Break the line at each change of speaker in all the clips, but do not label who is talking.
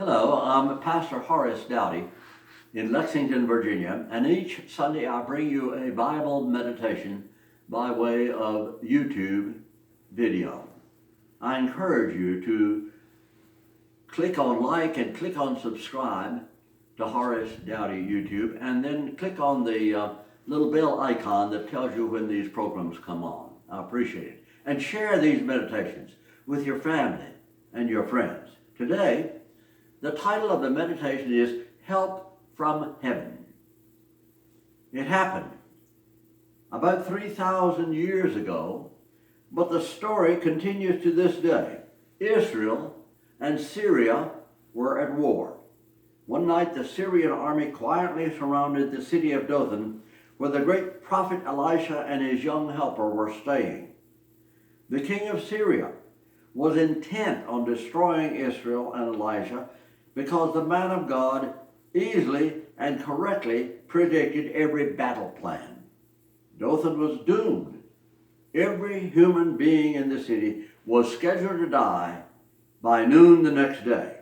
Hello, I'm Pastor Horace Douty in Lexington, Virginia, and each Sunday I bring you a Bible meditation by way of YouTube video. I encourage you to click on like and click on subscribe to Horace Douty YouTube, and then click on the little bell icon that tells you when these programs come on. I appreciate it. And share these meditations with your family and your friends. Today, the title of the meditation is Help from Heaven. It happened about 3,000 years ago, but the story continues to this day. Israel and Syria were at war. One night the Syrian army quietly surrounded the city of Dothan, where the great prophet Elisha and his young helper were staying. The king of Syria was intent on destroying Israel and Elisha because the man of God easily and correctly predicted every battle plan. Dothan was doomed. Every human being in the city was scheduled to die by noon the next day.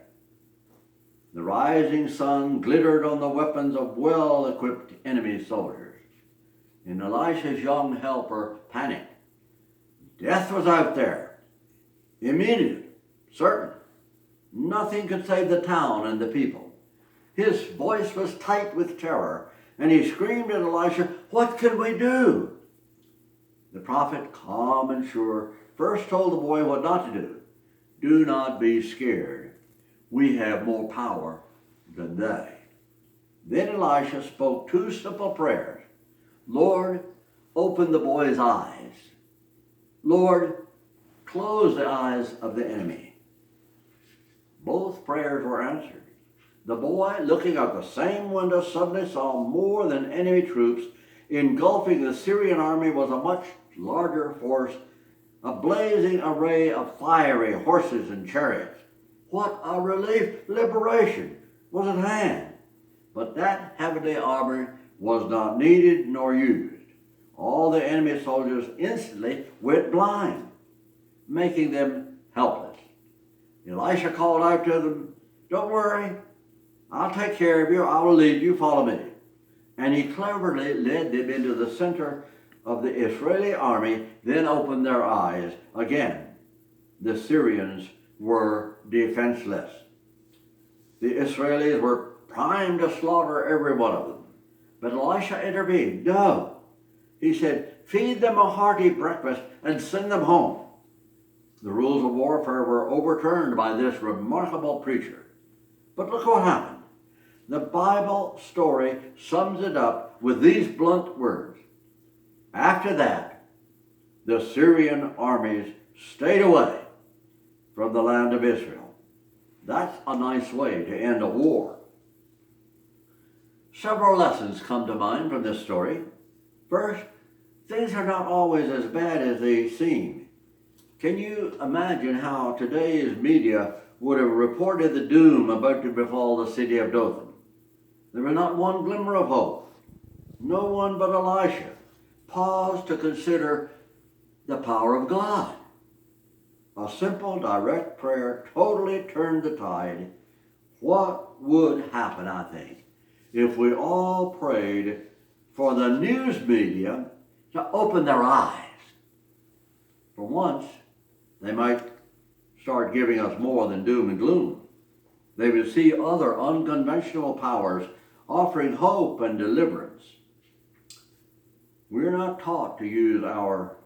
The rising sun glittered on the weapons of well-equipped enemy soldiers, and Elisha's young helper panicked. Death was out there, immediate, certain. Nothing could save the town and the people. His voice was tight with terror, and he screamed at Elisha, "What can we do?" The prophet, calm and sure, first told the boy what not to do. Do not be scared. We have more power than they. Then Elisha spoke two simple prayers. Lord, open the boy's eyes. Lord, close the eyes of the enemy. Both prayers were answered. The boy, looking out the same window, suddenly saw more than enemy troops. Engulfing the Syrian army was a much larger force, a blazing array of fiery horses and chariots. What a relief! Liberation was at hand. But that heavily armor was not needed nor used. All the enemy soldiers instantly went blind, making them helpless. Elisha called out to them, "Don't worry, I'll take care of you, I will lead you, follow me." And he cleverly led them into the center of the Israeli army, then opened their eyes. Again, the Syrians were defenseless. The Israelis were primed to slaughter every one of them. But Elisha intervened. No, he said, feed them a hearty breakfast and send them home. The rules of warfare were overturned by this remarkable preacher. But look what happened. The Bible story sums it up with these blunt words. After that, the Syrian armies stayed away from the land of Israel. That's a nice way to end a war. Several lessons come to mind from this story. First, things are not always as bad as they seem. Can you imagine how today's media would have reported the doom about to befall the city of Dothan? There was not one glimmer of hope. No one but Elisha paused to consider the power of God. A simple, direct prayer totally turned the tide. What would happen, I think, if we all prayed for the news media to open their eyes? For once, they might start giving us more than doom and gloom. They would see other unconventional powers offering hope and deliverance. We're not taught to use our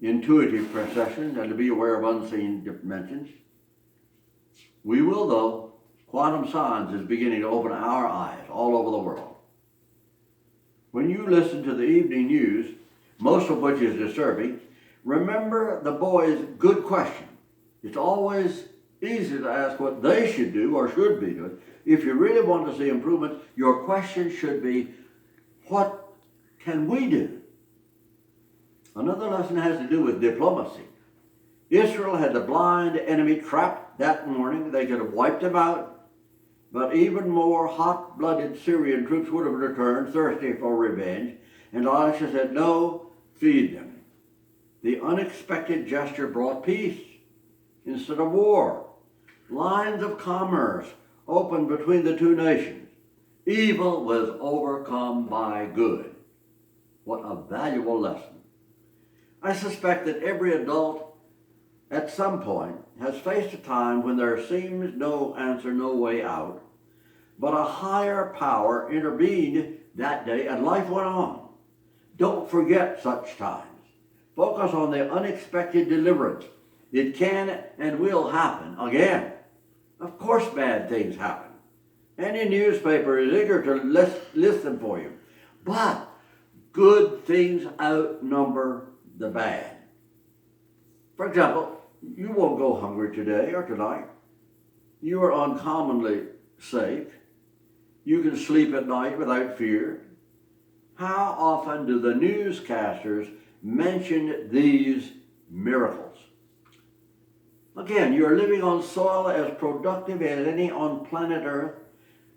intuitive perception and to be aware of unseen dimensions. We will, though. Quantum science is beginning to open our eyes all over the world. When you listen to the evening news, most of which is disturbing, remember the boy's good question. It's always easy to ask what they should do or should be doing. If you really want to see improvement, your question should be, what can we do? Another lesson has to do with diplomacy. Israel had the blind enemy trapped that morning. They could have wiped them out. But even more hot-blooded Syrian troops would have returned, thirsty for revenge. And Elisha said, no, feed them. The unexpected gesture brought peace instead of war. Lines of commerce opened between the two nations. Evil was overcome by good. What a valuable lesson. I suspect that every adult at some point has faced a time when there seems no answer, no way out, but a higher power intervened that day and life went on. Don't forget such times. Focus on the unexpected deliverance. It can and will happen again. Of course bad things happen. Any newspaper is eager to list them for you. But good things outnumber the bad. For example, you won't go hungry today or tonight. You are uncommonly safe. You can sleep at night without fear. How often do the newscasters mention these miracles? Again, you are living on soil as productive as any on planet Earth.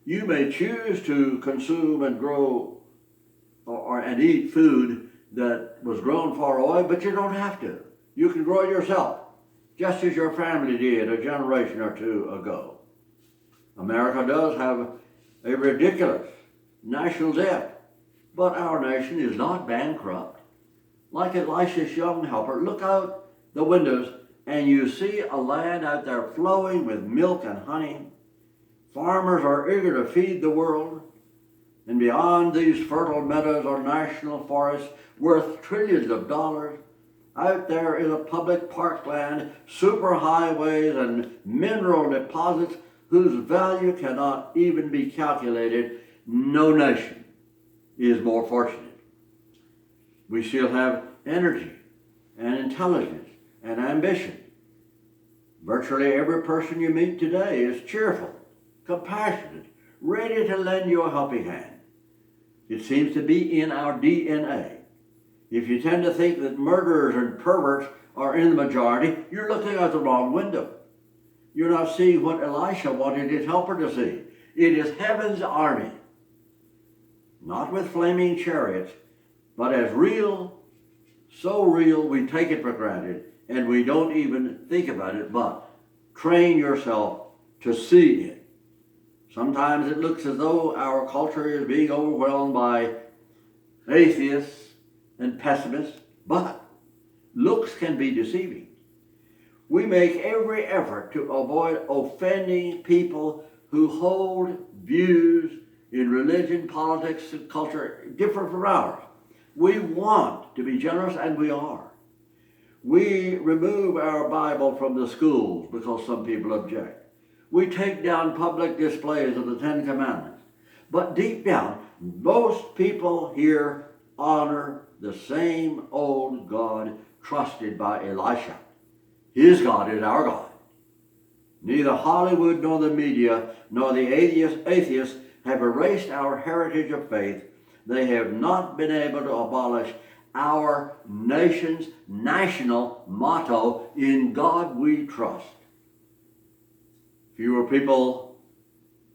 You may choose to consume and grow and eat food that was grown far away, but you don't have to. You can grow it yourself, just as your family did a generation or two ago. America does have a ridiculous national debt, but our nation is not bankrupt. Like Elisha's young helper, look out the windows and you see a land out there flowing with milk and honey. Farmers are eager to feed the world. And beyond these fertile meadows are national forests worth trillions of dollars. Out there is a public parkland, superhighways, and mineral deposits whose value cannot even be calculated. No nation is more fortunate. We still have energy and intelligence and ambition. Virtually every person you meet today is cheerful, compassionate, ready to lend you a helping hand. It seems to be in our DNA. If you tend to think that murderers and perverts are in the majority, you're looking out the wrong window. You're not seeing what Elisha wanted his helper to see. It is heaven's army. Not with flaming chariots, but as real, so real we take it for granted and we don't even think about it, but train yourself to see it. Sometimes it looks as though our culture is being overwhelmed by atheists and pessimists, but looks can be deceiving. We make every effort to avoid offending people who hold views in religion, politics, and culture different from ours. We want to be generous, and we are. We remove our Bible from the schools because some people object. We take down public displays of the Ten Commandments. But deep down, most people here honor the same old God trusted by Elisha. His God is our God. Neither Hollywood nor the media nor the atheists have erased our heritage of faith. They have not been able to abolish our nation's national motto, "In God we trust." Fewer people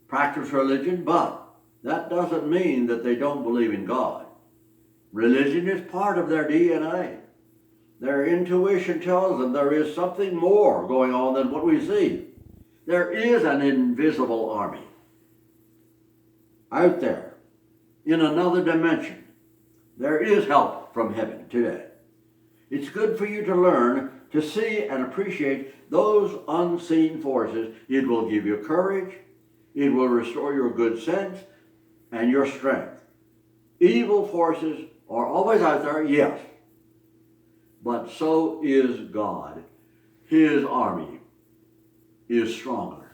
practice religion, but that doesn't mean that they don't believe in God. Religion is part of their DNA. Their intuition tells them there is something more going on than what we see. There is an invisible army out there in another dimension. There is help from heaven today. It's good for you to learn to see and appreciate those unseen forces. It will give you courage. It will restore your good sense and your strength. Evil forces are always out there, yes, but so is God. His army is stronger.